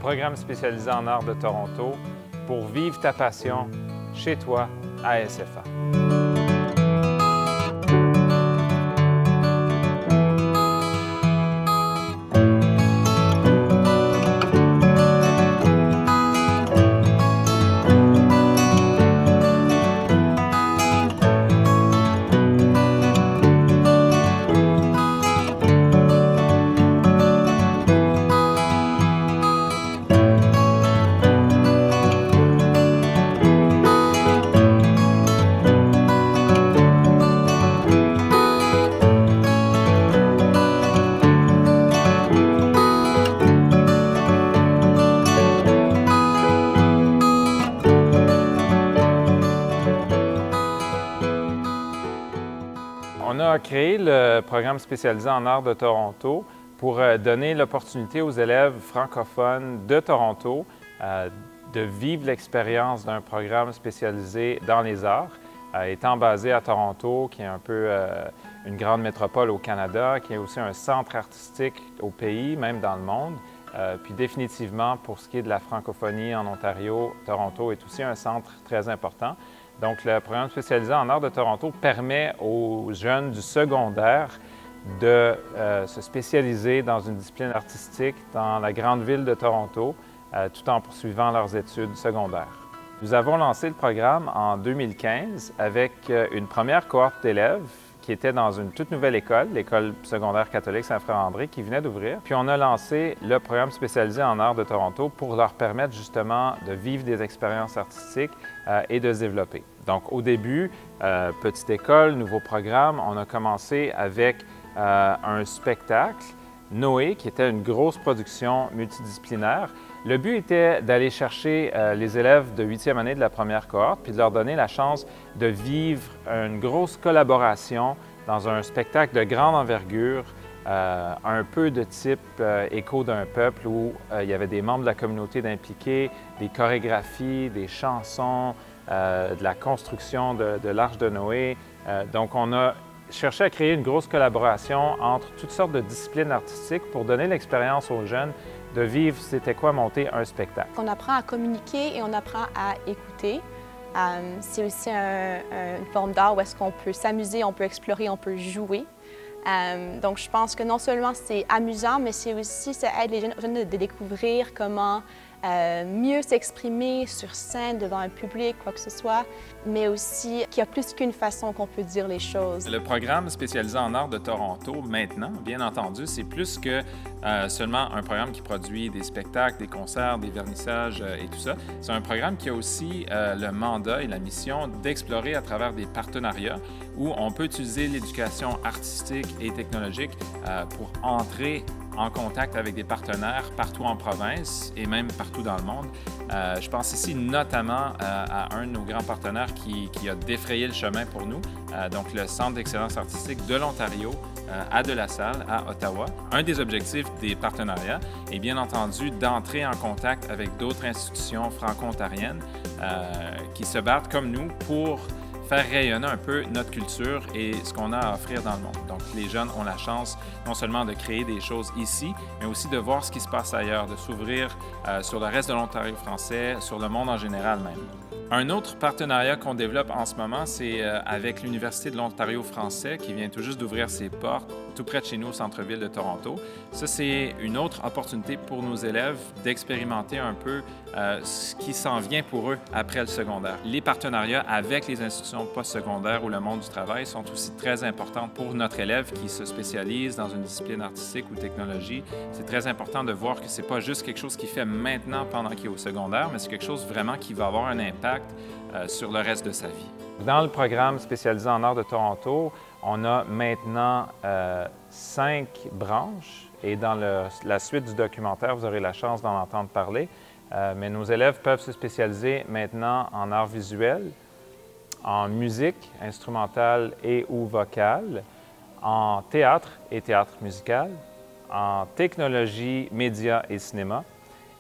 programme spécialisé en art de Toronto pour vivre ta passion chez toi à SFA. On a créé le programme spécialisé en art de Toronto pour donner l'opportunité aux élèves francophones de Toronto de vivre l'expérience d'un programme spécialisé dans les arts. Étant basé à Toronto, qui est un peu une grande métropole au Canada, qui est aussi un centre artistique au pays, même dans le monde. Puis définitivement, pour ce qui est de la francophonie en Ontario, Toronto est aussi un centre très important. Donc, le programme spécialisé en art de Toronto permet aux jeunes du secondaire de se spécialiser dans une discipline artistique dans la grande ville de Toronto, tout en poursuivant leurs études secondaires. Nous avons lancé le programme en 2015 avec une première cohorte d'élèves qui était dans une toute nouvelle école, l'école secondaire catholique Saint-Frère-André, qui venait d'ouvrir. Puis on a lancé le programme spécialisé en art de Toronto pour leur permettre justement de vivre des expériences artistiques et de se développer. Donc au début, petite école, nouveau programme, on a commencé avec un spectacle, Noé, qui était une grosse production multidisciplinaire. Le but était d'aller chercher les élèves de 8e année de la première cohorte puis de leur donner la chance de vivre une grosse collaboration dans un spectacle de grande envergure, un peu de type Écho d'un peuple où il y avait des membres de la communauté d'impliqués, des chorégraphies, des chansons, de la construction de l'Arche de Noé. Donc on a cherché à créer une grosse collaboration entre toutes sortes de disciplines artistiques pour donner l'expérience aux jeunes de vivre c'était quoi monter un spectacle. On apprend à communiquer et on apprend à écouter. C'est aussi une forme d'art où est-ce qu'on peut s'amuser, on peut explorer, on peut jouer. Donc je pense que non seulement c'est amusant, mais c'est aussi, ça aide les jeunes de découvrir comment mieux s'exprimer sur scène devant un public, quoi que ce soit, mais aussi qu'il y a plus qu'une façon qu'on peut dire les choses. Le programme spécialisé en art de Toronto, maintenant, bien entendu, c'est plus que seulement un programme qui produit des spectacles, des concerts, des vernissages et tout ça. C'est un programme qui a aussi le mandat et la mission d'explorer à travers des partenariats où on peut utiliser l'éducation artistique et technologique pour entrer en contact avec des partenaires partout en province et même partout dans le monde. Je pense ici notamment à un de nos grands partenaires qui a défrayé le chemin pour nous, donc le Centre d'excellence artistique de l'Ontario à De La Salle, à Ottawa. Un des objectifs des partenariats est bien entendu d'entrer en contact avec d'autres institutions franco-ontariennes qui se battent comme nous pour faire rayonner un peu notre culture et ce qu'on a à offrir dans le monde. Donc, les jeunes ont la chance non seulement de créer des choses ici, mais aussi de voir ce qui se passe ailleurs, de s'ouvrir sur le reste de l'Ontario français, sur le monde en général même. Un autre partenariat qu'on développe en ce moment, c'est avec l'Université de l'Ontario français qui vient tout juste d'ouvrir ses portes tout près de chez nous au centre-ville de Toronto. Ça, c'est une autre opportunité pour nos élèves d'expérimenter un peu ce qui s'en vient pour eux après le secondaire. Les partenariats avec les institutions postsecondaires ou le monde du travail sont aussi très importants pour notre élève qui se spécialise dans une discipline artistique ou technologie. C'est très important de voir que c'est pas juste quelque chose qu'il fait maintenant pendant qu'il est au secondaire, mais c'est quelque chose vraiment qui va avoir un impact sur le reste de sa vie. Dans le programme spécialisé en art de Toronto, on a maintenant 5 branches et dans la suite du documentaire, vous aurez la chance d'en entendre parler. Mais nos élèves peuvent se spécialiser maintenant en art visuel, en musique instrumentale et ou vocale, en théâtre et théâtre musical, en technologie, médias et cinéma,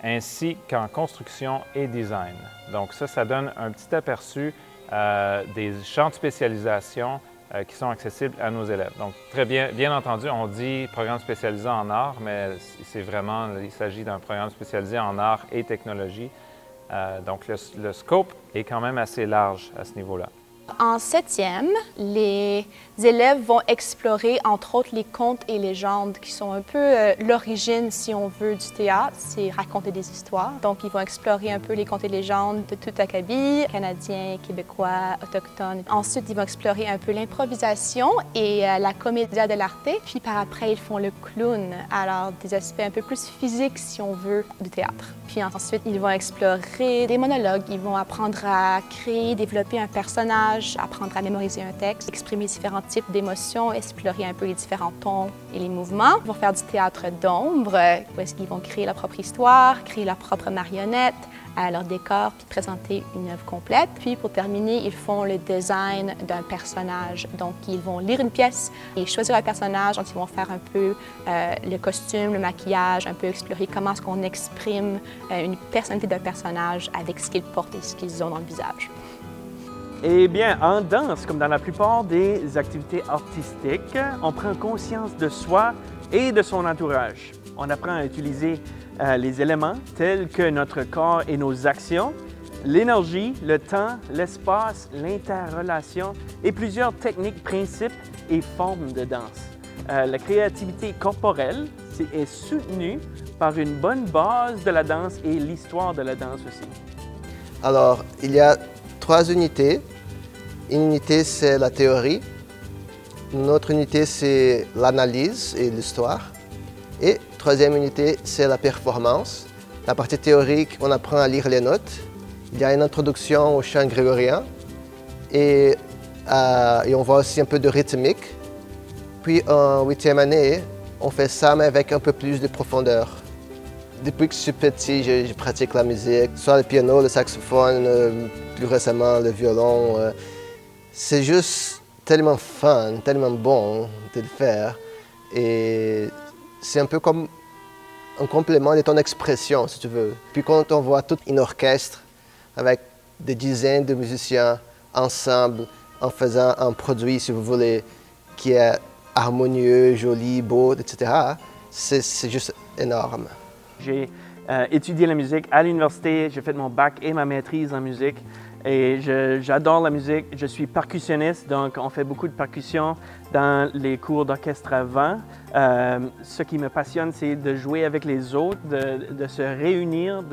ainsi qu'en construction et design. Donc ça donne un petit aperçu des champs de spécialisation qui sont accessibles à nos élèves. Donc, très bien entendu, on dit programme spécialisé en art, mais il s'agit d'un programme spécialisé en art et technologie. Donc, le scope est quand même assez large à ce niveau-là. En 7e, les élèves vont explorer, entre autres, les contes et légendes, qui sont un peu l'origine, si on veut, du théâtre. C'est raconter des histoires. Donc, ils vont explorer un peu les contes et légendes de tout acabit, canadiens, québécois, autochtones. Ensuite, ils vont explorer un peu l'improvisation et la commedia dell'arte. Puis, par après, ils font le clown. Alors, des aspects un peu plus physiques, si on veut, du théâtre. Puis ensuite, ils vont explorer des monologues. Ils vont apprendre à créer, développer un personnage, apprendre à mémoriser un texte, exprimer différents types d'émotions, explorer un peu les différents tons et les mouvements. Ils vont faire du théâtre d'ombre, où est-ce qu'ils vont créer leur propre histoire, créer leur propre marionnette, leur décor, puis présenter une œuvre complète. Puis pour terminer, ils font le design d'un personnage. Donc, ils vont lire une pièce et choisir un personnage. Donc, ils vont faire un peu le costume, le maquillage, un peu explorer comment est-ce qu'on exprime une personnalité d'un personnage avec ce qu'ils portent et ce qu'ils ont dans le visage. Eh bien, en danse, comme dans la plupart des activités artistiques, on prend conscience de soi et de son entourage. On apprend à utiliser les éléments tels que notre corps et nos actions, l'énergie, le temps, l'espace, l'interrelation et plusieurs techniques, principes et formes de danse. La créativité corporelle est soutenue par une bonne base de la danse et l'histoire de la danse aussi. Alors, il y a 3 unités. Une unité, c'est la théorie. Une autre unité, c'est l'analyse et l'histoire. Et 3e unité, c'est la performance. La partie théorique, on apprend à lire les notes. Il y a une introduction au chant grégorien. Et on voit aussi un peu de rythmique. Puis en 8e année, on fait ça, mais avec un peu plus de profondeur. Depuis que je suis petit, je pratique la musique, soit le piano, le saxophone, plus récemment le violon. C'est juste tellement fun, tellement bon de le faire. Et c'est un peu comme un complément de ton expression, si tu veux. Puis quand on voit tout un orchestre avec des dizaines de musiciens ensemble, en faisant un produit, si vous voulez, qui est harmonieux, joli, beau, etc., c'est juste énorme. J'ai étudié la musique à l'université, j'ai fait mon bac et ma maîtrise en musique. Et j'adore la musique. Je suis percussionniste, donc on fait beaucoup de percussion dans les cours d'orchestre à vent. Ce qui me passionne, c'est de jouer avec les autres, de se réunir,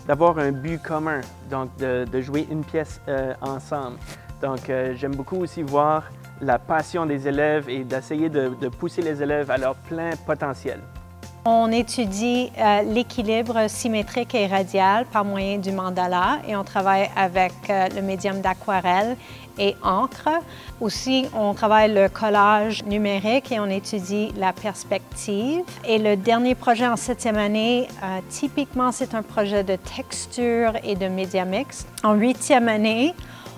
d'avoir un but commun, donc de jouer une pièce ensemble. Donc j'aime beaucoup aussi voir la passion des élèves et d'essayer de pousser les élèves à leur plein potentiel. On étudie l'équilibre symétrique et radial par moyen du mandala et on travaille avec le médium d'aquarelle et encre. Aussi, on travaille le collage numérique et on étudie la perspective. Et le dernier projet en 7e année, typiquement, c'est un projet de texture et de média mix. En 8e année,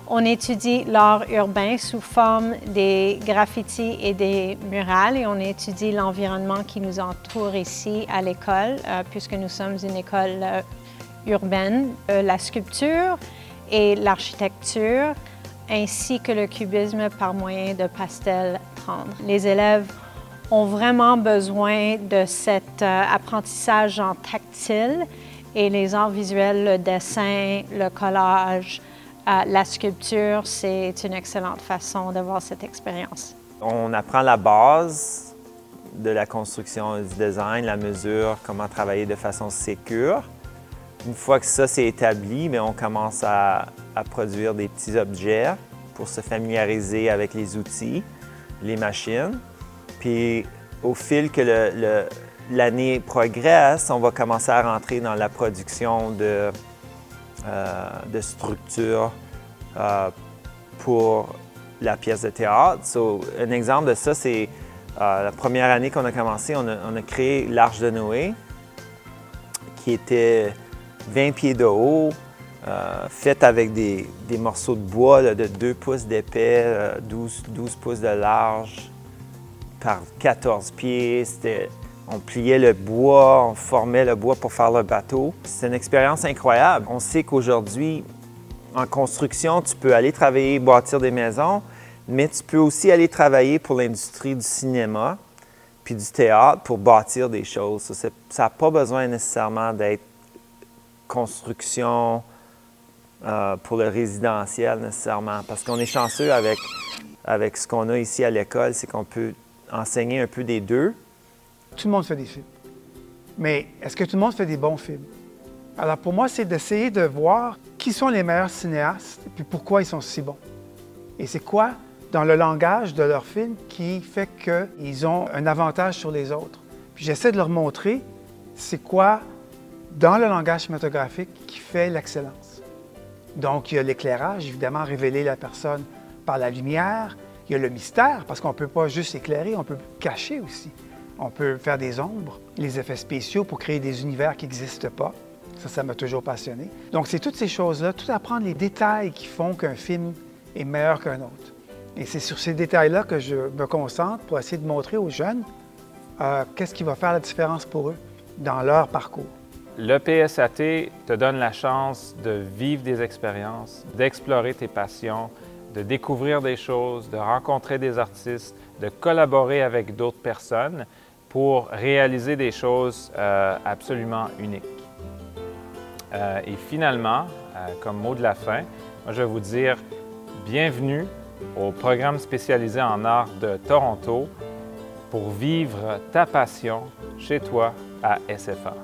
on étudie l'art urbain sous forme des graffitis et des murales et on étudie l'environnement qui nous entoure ici à l'école, puisque nous sommes une école urbaine. La sculpture et l'architecture, ainsi que le cubisme par moyen de pastels tendres. Les élèves ont vraiment besoin de cet apprentissage en tactile et les arts visuels, le dessin, le collage, la sculpture, c'est une excellente façon d'avoir cette expérience. On apprend la base de la construction du design, la mesure, comment travailler de façon sécure. Une fois que ça c'est établi, bien, on commence à produire des petits objets pour se familiariser avec les outils, les machines. Puis au fil que l'année progresse, on va commencer à rentrer dans la production de structure pour la pièce de théâtre. Un exemple de ça, c'est la première année qu'on a commencé, on a créé l'Arche de Noé, qui était 20 pieds de haut, faite avec des morceaux de bois là, de 2 pouces d'épais, 12 pouces de large, par 14 pieds. On pliait le bois, on formait le bois pour faire le bateau. C'est une expérience incroyable. On sait qu'aujourd'hui, en construction, tu peux aller travailler, bâtir des maisons, mais tu peux aussi aller travailler pour l'industrie du cinéma puis du théâtre pour bâtir des choses. Ça n'a pas besoin nécessairement d'être construction pour le résidentiel nécessairement, parce qu'on est chanceux avec ce qu'on a ici à l'école, c'est qu'on peut enseigner un peu des deux. Tout le monde fait des films. Mais est-ce que tout le monde fait des bons films? Alors pour moi, c'est d'essayer de voir qui sont les meilleurs cinéastes et puis pourquoi ils sont si bons. Et c'est quoi dans le langage de leurs films qui fait qu'ils ont un avantage sur les autres. Puis j'essaie de leur montrer c'est quoi dans le langage cinématographique qui fait l'excellence. Donc il y a l'éclairage, évidemment, révéler la personne par la lumière. Il y a le mystère, parce qu'on ne peut pas juste éclairer, on peut cacher aussi. On peut faire des ombres, les effets spéciaux pour créer des univers qui n'existent pas. Ça m'a toujours passionné. Donc, c'est toutes ces choses-là, tout apprendre les détails qui font qu'un film est meilleur qu'un autre. Et c'est sur ces détails-là que je me concentre pour essayer de montrer aux jeunes qu'est-ce qui va faire la différence pour eux dans leur parcours. Le PSAT te donne la chance de vivre des expériences, d'explorer tes passions, de découvrir des choses, de rencontrer des artistes, de collaborer avec d'autres personnes pour réaliser des choses absolument uniques. Et finalement, comme mot de la fin, moi, je vais vous dire bienvenue au programme spécialisé en art de Toronto pour vivre ta passion chez toi à SFA.